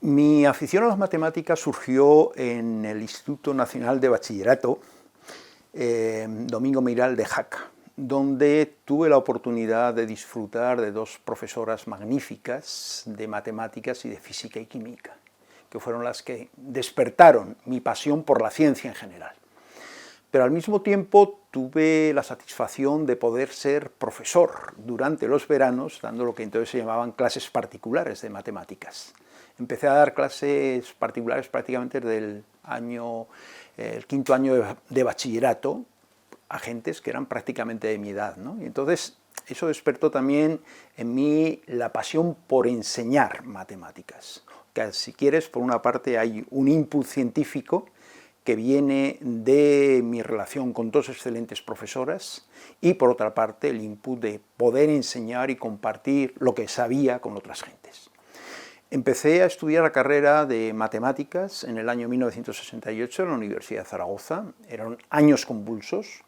Mi afición a las matemáticas surgió en el Instituto Nacional de Bachillerato Domingo Meiral de Jaca, donde tuve la oportunidad de disfrutar de dos profesoras magníficas de matemáticas y de física y química, que fueron las que despertaron mi pasión por la ciencia en general. Pero al mismo tiempo tuve la satisfacción de poder ser profesor durante los veranos, dando lo que entonces se llamaban clases particulares de matemáticas. Empecé a dar clases particulares prácticamente desde el quinto año de bachillerato, a gentes que eran prácticamente de mi edad, ¿no? Y entonces eso despertó también en mí la pasión por enseñar matemáticas. Que si quieres, por una parte hay un input científico que viene de mi relación con dos excelentes profesoras y por otra parte el input de poder enseñar y compartir lo que sabía con otras gentes. Empecé a estudiar la carrera de matemáticas en el año 1968 en la Universidad de Zaragoza. Eran años convulsos,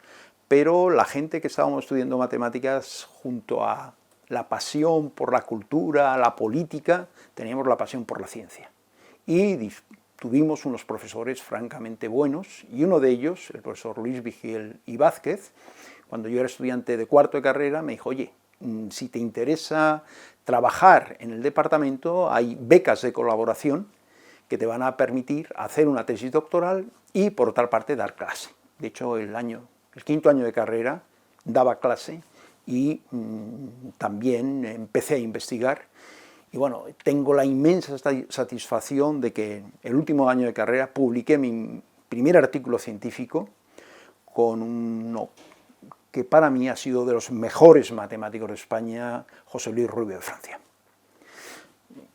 pero la gente que estábamos estudiando matemáticas, junto a la pasión por la cultura, la política, teníamos la pasión por la ciencia. Y tuvimos unos profesores francamente buenos, y uno de ellos, el profesor Luis Vigiel y Vázquez, cuando yo era estudiante de cuarto de carrera, me dijo: oye, si te interesa trabajar en el departamento, hay becas de colaboración que te van a permitir hacer una tesis doctoral y, por otra parte, dar clase. De hecho, el quinto año de carrera daba clase y también empecé a investigar. Y bueno, tengo la inmensa satisfacción de que el último año de carrera publiqué mi primer artículo científico con uno que para mí ha sido de los mejores matemáticos de España, José Luis Rubio de Francia.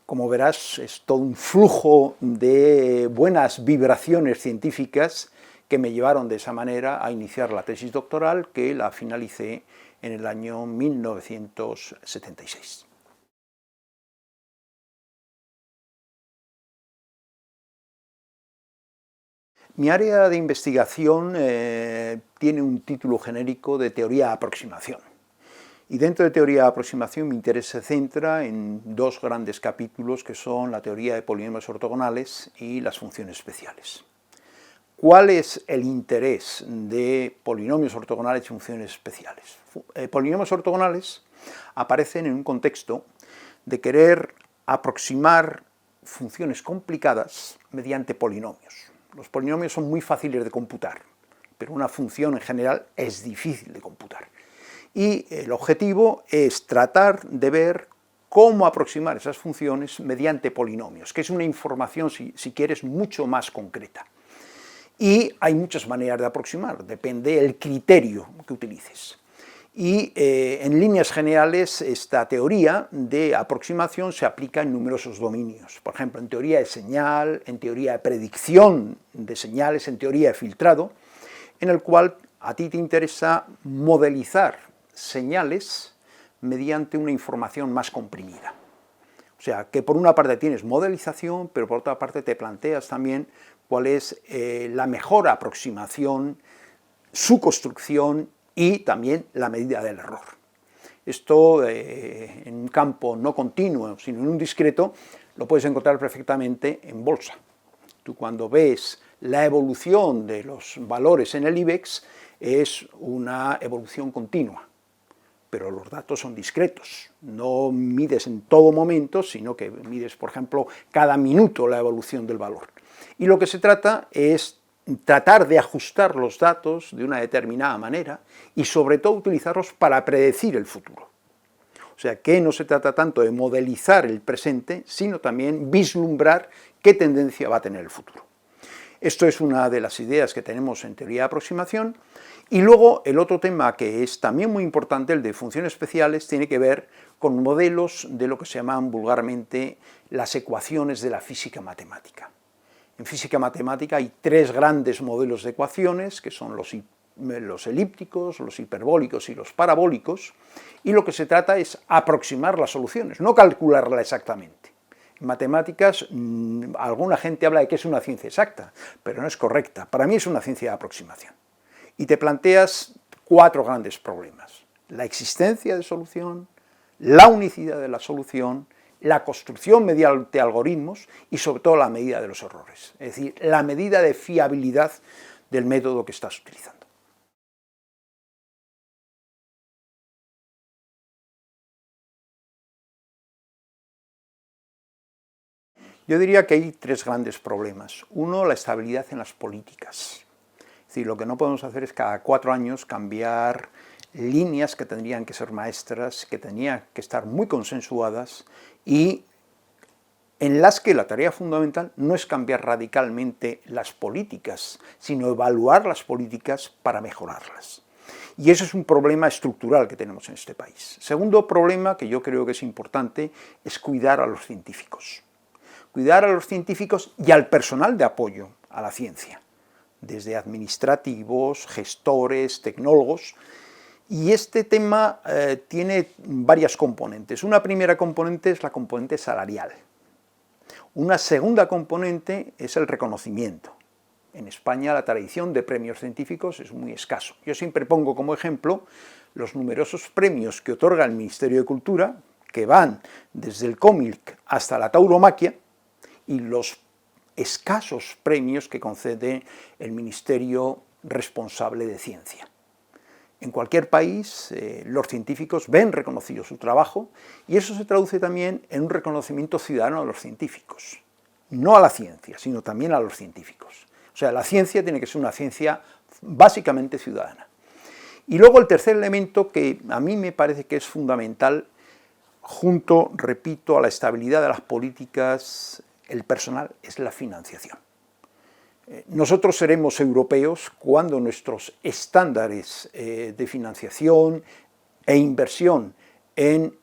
Como verás, es todo un flujo de buenas vibraciones científicas que me llevaron de esa manera a iniciar la tesis doctoral, que la finalicé en el año 1976. Mi área de investigación tiene un título genérico de teoría de aproximación. Y dentro de teoría de aproximación mi interés se centra en dos grandes capítulos que son la teoría de polinomios ortogonales y las funciones especiales. ¿Cuál es el interés de polinomios ortogonales y funciones especiales? Polinomios ortogonales aparecen en un contexto de querer aproximar funciones complicadas mediante polinomios. Los polinomios son muy fáciles de computar, pero una función en general es difícil de computar. Y el objetivo es tratar de ver cómo aproximar esas funciones mediante polinomios, que es una información, si quieres, mucho más concreta. Y hay muchas maneras de aproximar, depende del criterio que utilices. Y en líneas generales esta teoría de aproximación se aplica en numerosos dominios. Por ejemplo, en teoría de señal, en teoría de predicción de señales, en teoría de filtrado, en el cual a ti te interesa modelizar señales mediante una información más comprimida. O sea, que por una parte tienes modelización, pero por otra parte te planteas también cuál es la mejor aproximación, su construcción y también la medida del error. Esto en un campo no continuo, sino en un discreto, lo puedes encontrar perfectamente en bolsa. Tú cuando ves la evolución de los valores en el IBEX, es una evolución continua, pero los datos son discretos. No mides en todo momento, sino que mides, por ejemplo, cada minuto la evolución del valor. Y lo que se trata es tratar de ajustar los datos de una determinada manera y sobre todo utilizarlos para predecir el futuro. O sea que no se trata tanto de modelizar el presente, sino también vislumbrar qué tendencia va a tener el futuro. Esto es una de las ideas que tenemos en teoría de aproximación. Y luego el otro tema que es también muy importante, el de funciones especiales, tiene que ver con modelos de lo que se llaman vulgarmente las ecuaciones de la física matemática. En física matemática hay tres grandes modelos de ecuaciones, que son los elípticos, los hiperbólicos y los parabólicos, y lo que se trata es aproximar las soluciones, no calcularla exactamente. En matemáticas, alguna gente habla de que es una ciencia exacta, pero no es correcta. Para mí es una ciencia de aproximación. Y te planteas cuatro grandes problemas: la existencia de solución, la unicidad de la solución la construcción mediante algoritmos y sobre todo la medida de los errores, es decir, la medida de fiabilidad del método que estás utilizando. Yo diría que hay tres grandes problemas. Uno, la estabilidad en las políticas. Es decir, lo que no podemos hacer es cada 4 años cambiar líneas que tendrían que ser maestras, que tenían que estar muy consensuadas y en las que la tarea fundamental no es cambiar radicalmente las políticas, sino evaluar las políticas para mejorarlas. Y eso es un problema estructural que tenemos en este país. Segundo problema, que yo creo que es importante, es cuidar a los científicos. Cuidar a los científicos y al personal de apoyo a la ciencia, desde administrativos, gestores, tecnólogos. Y este tema tiene varias componentes. Una primera componente es la componente salarial. Una segunda componente es el reconocimiento. En España la tradición de premios científicos es muy escaso. Yo siempre pongo como ejemplo los numerosos premios que otorga el Ministerio de Cultura, que van desde el cómic hasta la tauromaquia, y los escasos premios que concede el Ministerio responsable de Ciencia. En cualquier país los científicos ven reconocido su trabajo y eso se traduce también en un reconocimiento ciudadano a los científicos. No a la ciencia, sino también a los científicos. O sea, la ciencia tiene que ser una ciencia básicamente ciudadana. Y luego el tercer elemento que a mí me parece que es fundamental, junto, repito, a la estabilidad de las políticas, el personal, es la financiación. Nosotros seremos europeos cuando nuestros estándares de financiación e inversión en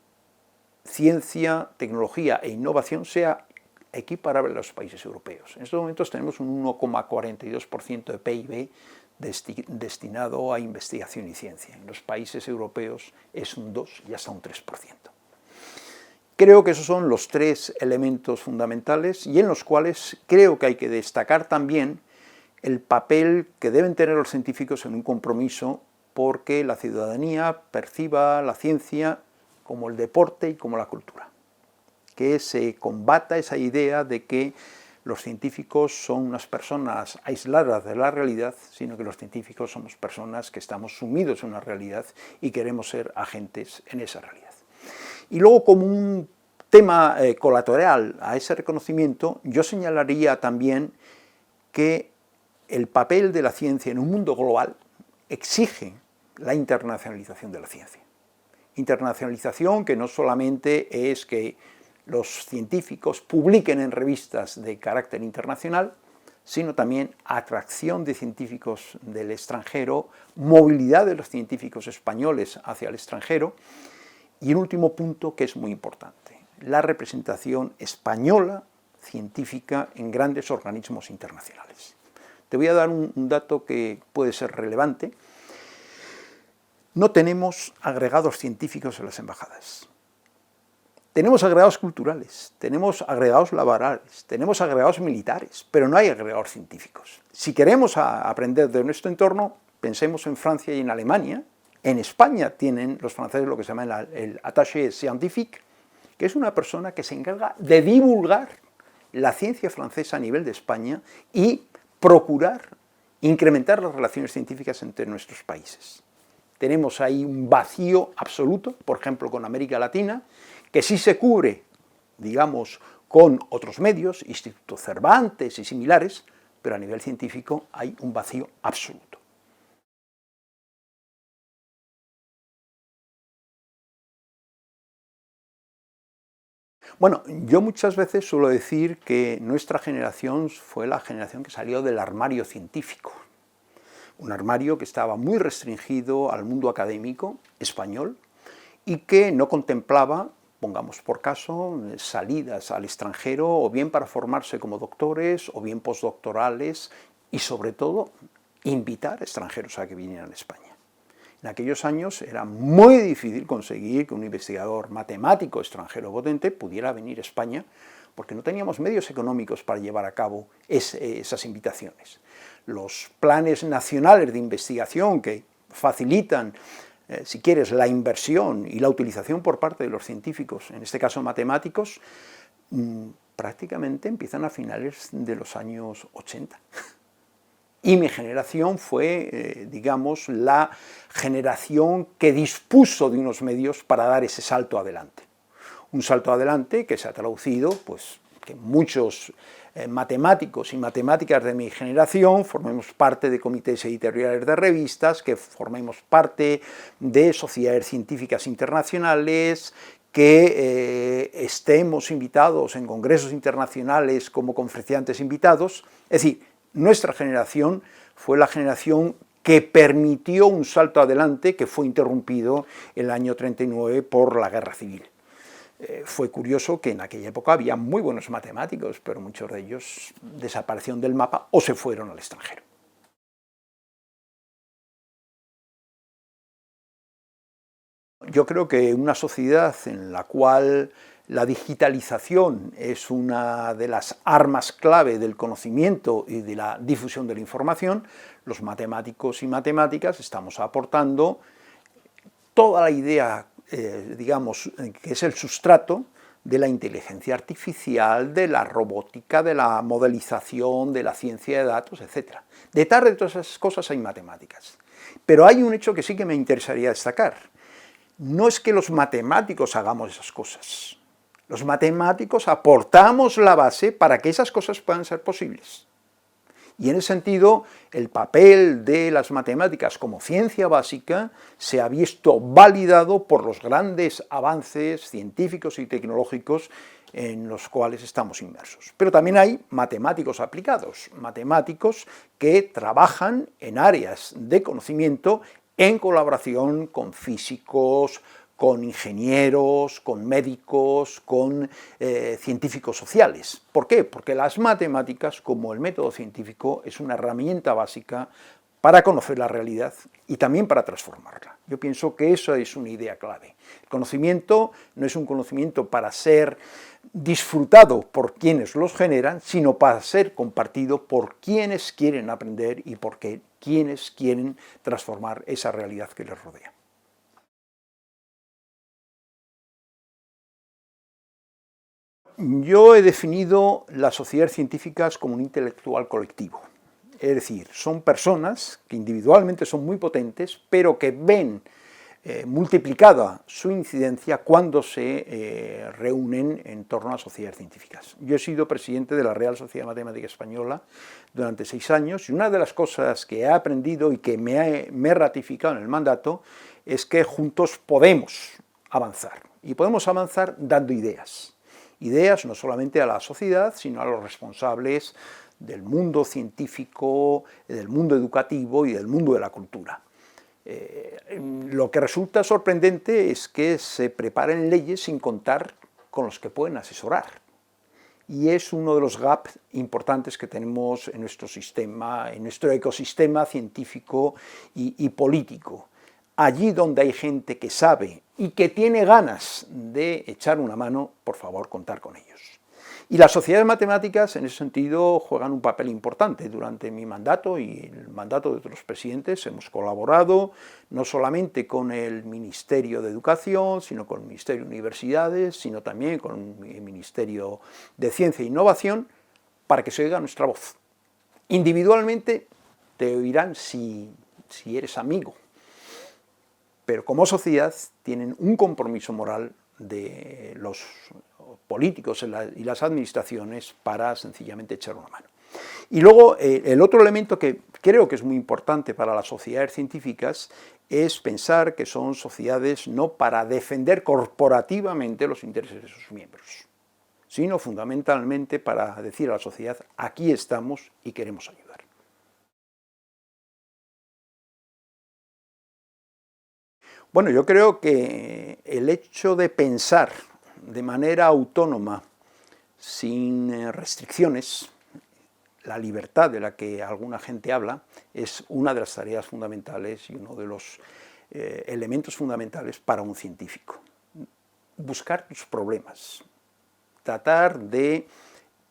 ciencia, tecnología e innovación sea equiparable a los países europeos. En estos momentos tenemos un 1,42% de PIB destinado a investigación y ciencia. En los países europeos es un 2 y hasta un 3%. Creo que esos son los tres elementos fundamentales y en los cuales creo que hay que destacar también el papel que deben tener los científicos en un compromiso porque la ciudadanía perciba la ciencia como el deporte y como la cultura. Que se combata esa idea de que los científicos son unas personas aisladas de la realidad, sino que los científicos somos personas que estamos sumidos en una realidad y queremos ser agentes en esa realidad. Y luego, como un tema colateral a ese reconocimiento, yo señalaría también que el papel de la ciencia en un mundo global exige la internacionalización de la ciencia. Internacionalización que no solamente es que los científicos publiquen en revistas de carácter internacional, sino también atracción de científicos del extranjero, movilidad de los científicos españoles hacia el extranjero, y el último punto que es muy importante, la representación española científica en grandes organismos internacionales. Te voy a dar un dato que puede ser relevante. No tenemos agregados científicos en las embajadas. Tenemos agregados culturales, tenemos agregados laborales, tenemos agregados militares, pero no hay agregados científicos. Si queremos aprender de nuestro entorno, pensemos en Francia y en Alemania. En España tienen los franceses lo que se llama el attaché scientifique, que es una persona que se encarga de divulgar la ciencia francesa a nivel de España y procurar incrementar las relaciones científicas entre nuestros países. Tenemos ahí un vacío absoluto, por ejemplo, con América Latina, que sí se cubre, digamos, con otros medios, Instituto Cervantes y similares, pero a nivel científico hay un vacío absoluto. Bueno, yo muchas veces suelo decir que nuestra generación fue la generación que salió del armario científico. Un armario que estaba muy restringido al mundo académico español y que no contemplaba, pongamos por caso, salidas al extranjero o bien para formarse como doctores o bien postdoctorales y sobre todo invitar a extranjeros a que vinieran a España. En aquellos años era muy difícil conseguir que un investigador matemático extranjero potente pudiera venir a España porque no teníamos medios económicos para llevar a cabo esas invitaciones. Los planes nacionales de investigación que facilitan si quieres, la inversión y la utilización por parte de los científicos, en este caso matemáticos, prácticamente empiezan a finales de los años 80. Y mi generación fue, digamos, la generación que dispuso de unos medios para dar ese salto adelante. Un salto adelante que se ha traducido, pues, que muchos matemáticos y matemáticas de mi generación formemos parte de comités editoriales de revistas, que formemos parte de sociedades científicas internacionales, que estemos invitados en congresos internacionales como conferenciantes invitados. Es decir, nuestra generación fue la generación que permitió un salto adelante que fue interrumpido en el año 39 por la Guerra Civil. Fue curioso que en aquella época había muy buenos matemáticos, pero muchos de ellos desaparecieron del mapa o se fueron al extranjero. Yo creo que una sociedad en la cual la digitalización es una de las armas clave del conocimiento y de la difusión de la información, los matemáticos y matemáticas estamos aportando toda la idea, digamos, que es el sustrato de la inteligencia artificial, de la robótica, de la modelización, de la ciencia de datos, etc. Detrás de todas esas cosas hay matemáticas. Pero hay un hecho que sí que me interesaría destacar. No es que los matemáticos hagamos esas cosas. Los matemáticos aportamos la base para que esas cosas puedan ser posibles. Y en ese sentido, el papel de las matemáticas como ciencia básica se ha visto validado por los grandes avances científicos y tecnológicos en los cuales estamos inmersos. Pero también hay matemáticos aplicados, matemáticos que trabajan en áreas de conocimiento en colaboración con físicos, con ingenieros, con médicos, con científicos sociales. ¿Por qué? Porque las matemáticas, como el método científico, es una herramienta básica para conocer la realidad y también para transformarla. Yo pienso que eso es una idea clave. El conocimiento no es un conocimiento para ser disfrutado por quienes los generan, sino para ser compartido por quienes quieren aprender y por quienes quieren transformar esa realidad que les rodea. Yo he definido las sociedades científicas como un intelectual colectivo. Es decir, son personas que individualmente son muy potentes, pero que ven multiplicada su incidencia cuando se reúnen en torno a sociedades científicas. Yo he sido presidente de la Real Sociedad Matemática Española durante 6 años y una de las cosas que he aprendido y que me he ratificado en el mandato es que juntos podemos avanzar. Y podemos avanzar dando ideas. Ideas no solamente a la sociedad, sino a los responsables del mundo científico, del mundo educativo y del mundo de la cultura. Lo que resulta sorprendente es que se preparen leyes sin contar con los que pueden asesorar. Y es uno de los gaps importantes que tenemos en nuestro sistema, en nuestro ecosistema científico y político. Allí donde hay gente que sabe y que tiene ganas de echar una mano, por favor, contar con ellos. Y las sociedades matemáticas, en ese sentido, juegan un papel importante. Durante mi mandato y el mandato de otros presidentes hemos colaborado no solamente con el Ministerio de Educación, sino con el Ministerio de Universidades, sino también con el Ministerio de Ciencia e Innovación, para que se oiga nuestra voz. Individualmente te oirán si eres amigo, pero como sociedad tienen un compromiso moral de los políticos y las administraciones para sencillamente echar una mano. Y luego el otro elemento que creo que es muy importante para las sociedades científicas es pensar que son sociedades no para defender corporativamente los intereses de sus miembros, sino fundamentalmente para decir a la sociedad: aquí estamos y queremos ayudar. Bueno, yo creo que el hecho de pensar de manera autónoma, sin restricciones, la libertad de la que alguna gente habla, es una de las tareas fundamentales y uno de los elementos fundamentales para un científico. Buscar tus problemas, tratar de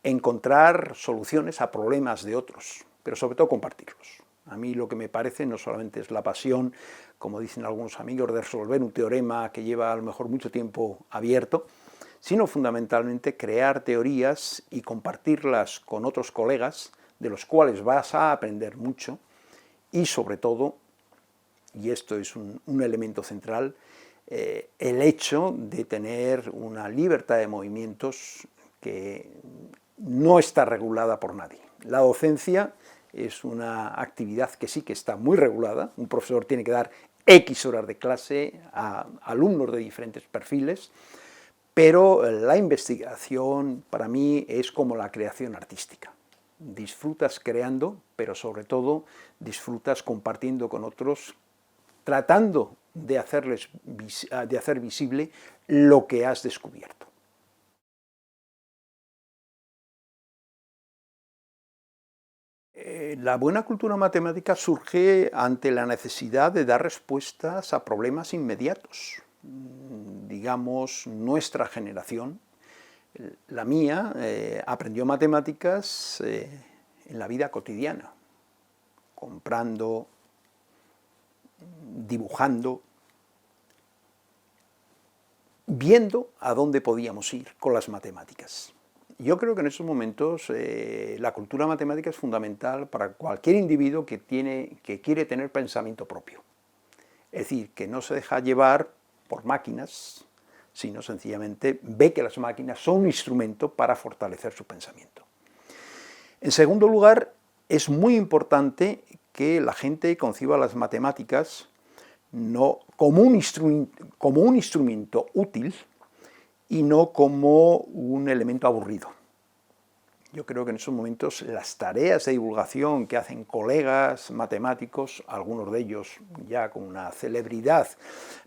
encontrar soluciones a problemas de otros, pero sobre todo compartirlos. A mí lo que me parece no solamente es la pasión, como dicen algunos amigos, de resolver un teorema que lleva a lo mejor mucho tiempo abierto, sino fundamentalmente crear teorías y compartirlas con otros colegas, de los cuales vas a aprender mucho, y sobre todo, y esto es un elemento central, el hecho de tener una libertad de movimientos que no está regulada por nadie. La docencia es una actividad que sí que está muy regulada. Un profesor tiene que dar X horas de clase a alumnos de diferentes perfiles, pero la investigación para mí es como la creación artística. Disfrutas creando, pero sobre todo disfrutas compartiendo con otros, tratando de hacer visible lo que has descubierto. La buena cultura matemática surge ante la necesidad de dar respuestas a problemas inmediatos. Digamos, nuestra generación, la mía, aprendió matemáticas en la vida cotidiana, comprando, dibujando, viendo a dónde podíamos ir con las matemáticas. Yo creo que en estos momentos la cultura matemática es fundamental para cualquier individuo que quiere tener pensamiento propio. Es decir, que no se deja llevar por máquinas, sino sencillamente ve que las máquinas son un instrumento para fortalecer su pensamiento. En segundo lugar, es muy importante que la gente conciba las matemáticas no como un instrumento útil y no como un elemento aburrido. Yo creo que en esos momentos las tareas de divulgación que hacen colegas matemáticos, algunos de ellos ya con una celebridad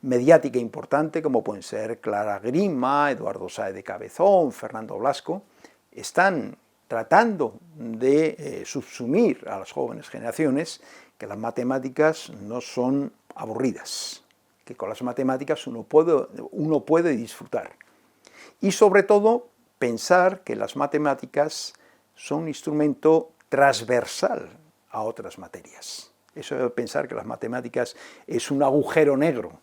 mediática importante, como pueden ser Clara Grima, Eduardo Sáez de Cabezón, Fernando Blasco, están tratando de subsumir a las jóvenes generaciones que las matemáticas no son aburridas, que con las matemáticas uno puede disfrutar. Y sobre todo, pensar que las matemáticas son un instrumento transversal a otras materias. Eso de pensar que las matemáticas es un agujero negro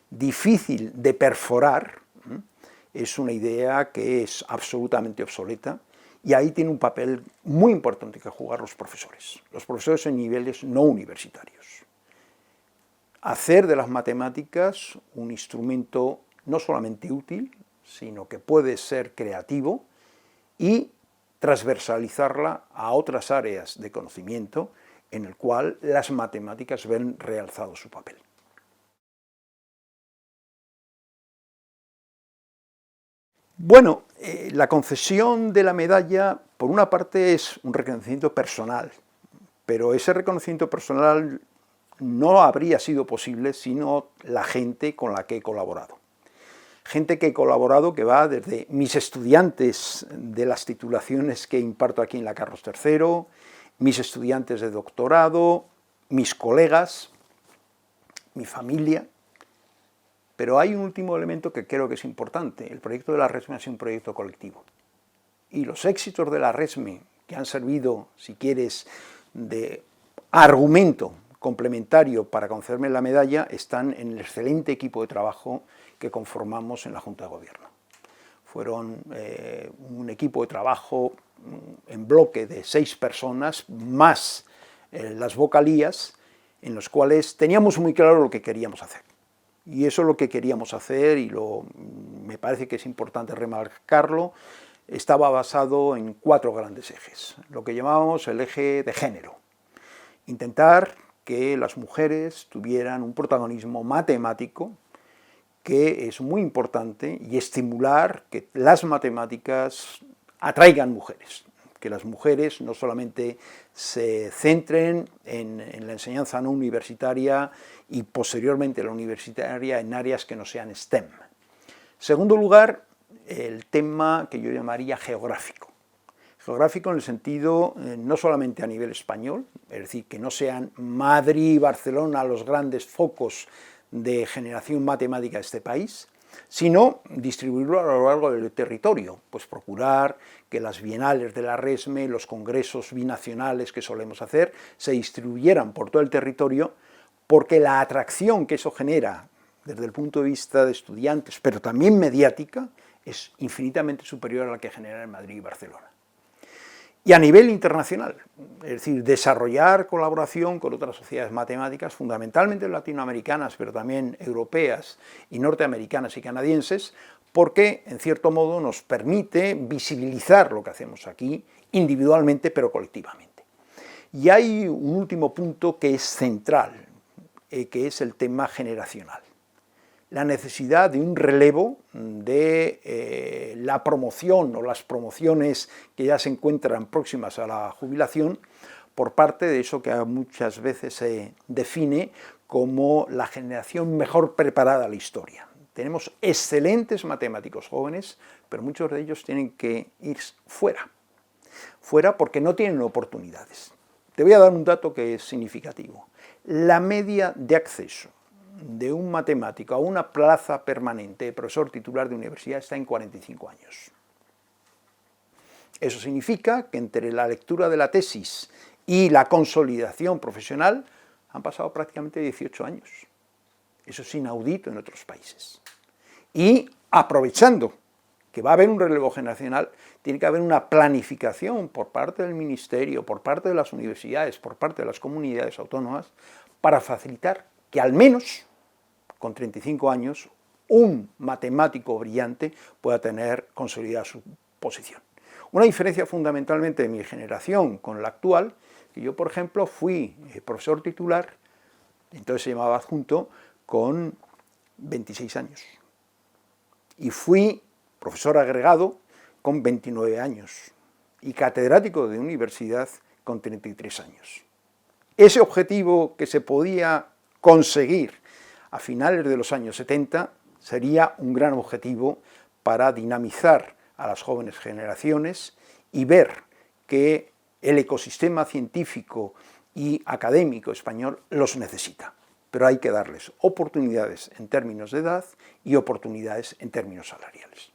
difícil de perforar, es una idea que es absolutamente obsoleta, y ahí tiene un papel muy importante que jugar los profesores en niveles no universitarios. Hacer de las matemáticas un instrumento no solamente útil, sino que puede ser creativo y transversalizarla a otras áreas de conocimiento en el cual las matemáticas ven realzado su papel. Bueno, la concesión de la medalla, por una parte, es un reconocimiento personal, pero ese reconocimiento personal no habría sido posible sino la gente con la que he colaborado. Gente que he colaborado que va desde mis estudiantes de las titulaciones que imparto aquí en la Carlos III, mis estudiantes de doctorado, mis colegas, mi familia. Pero hay un último elemento que creo que es importante. El proyecto de la RESME ha sido un proyecto colectivo. Y los éxitos de la RESME, que han servido, si quieres, de argumento complementario para concederme la medalla, están en el excelente equipo de trabajo que conformamos en la Junta de Gobierno. Fueron un equipo de trabajo en bloque de 6 personas, más las vocalías, en los cuales teníamos muy claro lo que queríamos hacer. Y eso es lo que queríamos hacer, y me parece que es importante remarcarlo, estaba basado en 4 grandes ejes, lo que llamábamos el eje de género. Intentar que las mujeres tuvieran un protagonismo matemático, que es muy importante, y estimular que las matemáticas atraigan mujeres, que las mujeres no solamente se centren en la enseñanza no universitaria y posteriormente la universitaria en áreas que no sean STEM. En segundo lugar, el tema que yo llamaría geográfico. Geográfico en el sentido no solamente a nivel español, es decir, que no sean Madrid y Barcelona los grandes focos de generación matemática de este país, sino distribuirlo a lo largo del territorio, pues procurar que las bienales de la RESME, los congresos binacionales que solemos hacer, se distribuyeran por todo el territorio, porque la atracción que eso genera desde el punto de vista de estudiantes, pero también mediática, es infinitamente superior a la que genera en Madrid y Barcelona. Y a nivel internacional, es decir, desarrollar colaboración con otras sociedades matemáticas, fundamentalmente latinoamericanas, pero también europeas y norteamericanas y canadienses, porque, en cierto modo, nos permite visibilizar lo que hacemos aquí, individualmente, pero colectivamente. Y hay un último punto que es central, que es el tema generacional. La necesidad de un relevo de la promoción o las promociones que ya se encuentran próximas a la jubilación por parte de eso que muchas veces se define como la generación mejor preparada a la historia. Tenemos excelentes matemáticos jóvenes, pero muchos de ellos tienen que ir fuera porque no tienen oportunidades. Te voy a dar un dato que es significativo. La media de acceso de un matemático a una plaza permanente de profesor titular de universidad está en 45 años. Eso significa que entre la lectura de la tesis y la consolidación profesional han pasado prácticamente 18 años. Eso es inaudito en otros países. Y aprovechando que va a haber un relevo generacional, tiene que haber una planificación por parte del ministerio, por parte de las universidades, por parte de las comunidades autónomas, para facilitar que al menos con 35 años, un matemático brillante pueda tener consolidada su posición. Una diferencia fundamentalmente de mi generación con la actual, que yo, por ejemplo, fui profesor titular, entonces se llamaba adjunto, con 26 años. Y fui profesor agregado con 29 años y catedrático de universidad con 33 años. Ese objetivo que se podía conseguir a finales de los años 70 sería un gran objetivo para dinamizar a las jóvenes generaciones y ver que el ecosistema científico y académico español los necesita. Pero hay que darles oportunidades en términos de edad y oportunidades en términos salariales.